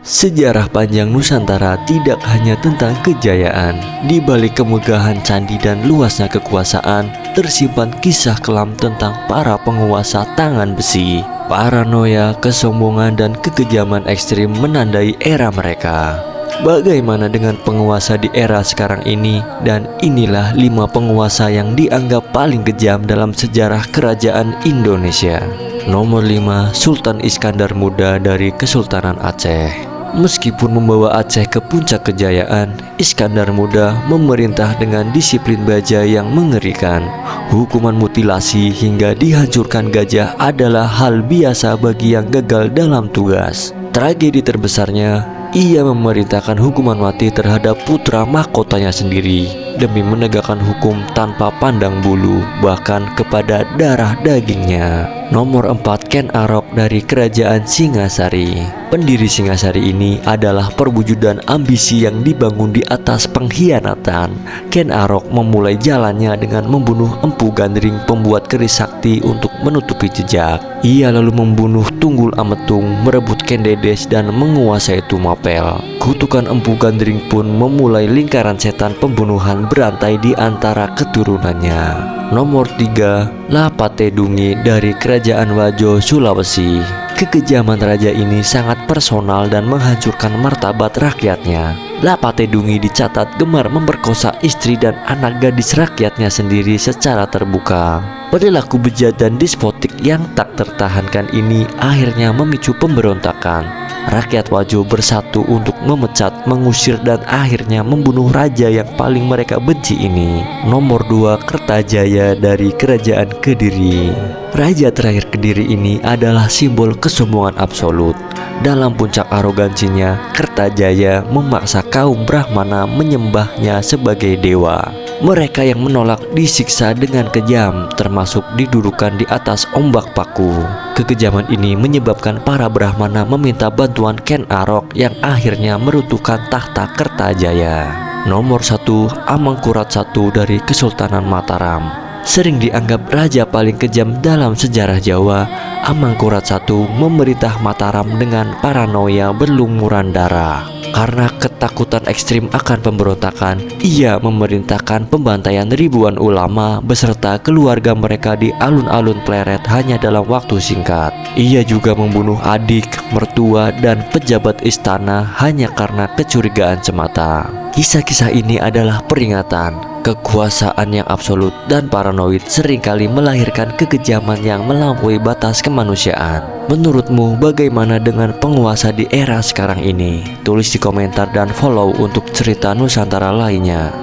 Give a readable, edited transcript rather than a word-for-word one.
Sejarah panjang Nusantara tidak hanya tentang kejayaan. Di balik kemegahan candi dan luasnya kekuasaan, tersimpan kisah kelam tentang para penguasa tangan besi. Paranoia, kesombongan, dan kekejaman ekstrim menandai era mereka. Bagaimana dengan penguasa di era sekarang ini? Dan inilah 5 penguasa yang dianggap paling kejam dalam sejarah kerajaan Indonesia. Nomor 5, Sultan Iskandar Muda dari Kesultanan Aceh. Meskipun membawa Aceh ke puncak kejayaan, Iskandar Muda memerintah dengan disiplin baja yang mengerikan. Hukuman mutilasi hingga dihancurkan gajah adalah hal biasa bagi yang gagal dalam tugas. Tragedi terbesarnya, ia memerintahkan hukuman mati terhadap putra mahkotanya sendiri demi menegakkan hukum tanpa pandang bulu, bahkan kepada darah dagingnya. Nomor 4, Ken Arok dari Kerajaan Singasari. Pendiri Singasari ini adalah perwujudan ambisi yang dibangun di atas pengkhianatan. Ken Arok memulai jalannya dengan membunuh Empu Gandring, pembuat keris sakti, untuk menutupi jejak. Ia lalu membunuh Tunggul Ametung, merebut Kendedes, dan menguasai Tumapel. Kutukan Empu Gandring pun memulai lingkaran setan pembunuhan berantai di antara keturunannya. Nomor 3, Lapate Dungi dari Kerajaan Wajo, Sulawesi. Kekejaman raja ini sangat personal dan menghancurkan martabat rakyatnya. Lapate Dungi dicatat gemar memperkosa istri dan anak gadis rakyatnya sendiri secara terbuka. Perilaku bejat dan despotik yang tak tertahankan ini akhirnya memicu pemberontakan. Rakyat Wajo bersatu untuk memecat, mengusir, dan akhirnya membunuh raja yang paling mereka benci ini. Nomor 2, Kertajaya dari Kerajaan Kediri. Raja terakhir Kediri ini adalah simbol kesombongan absolut. Dalam puncak arogansinya, Kertajaya memaksa kaum Brahmana menyembahnya sebagai dewa. Mereka yang menolak disiksa dengan kejam, termasuk didudukan di atas ombak paku. Kekejaman ini menyebabkan para Brahmana meminta bantuan Ken Arok yang akhirnya meruntuhkan tahta Kertajaya. Nomor 1, Amangkurat I dari Kesultanan Mataram. Sering dianggap raja paling kejam dalam sejarah Jawa, Amangkurat I memerintah Mataram dengan paranoia berlumuran darah. Karena ketakutan ekstrim akan pemberontakan, ia memerintahkan pembantaian ribuan ulama beserta keluarga mereka di alun-alun Pleret hanya dalam waktu singkat. Ia juga membunuh adik, mertua, dan pejabat istana hanya karena kecurigaan semata. Kisah-kisah ini adalah peringatan. Kekuasaan yang absolut dan paranoid seringkali melahirkan kekejaman yang melampaui batas kemanusiaan. Menurutmu bagaimana dengan penguasa di era sekarang ini? Tulis di komentar dan follow untuk cerita Nusantara lainnya.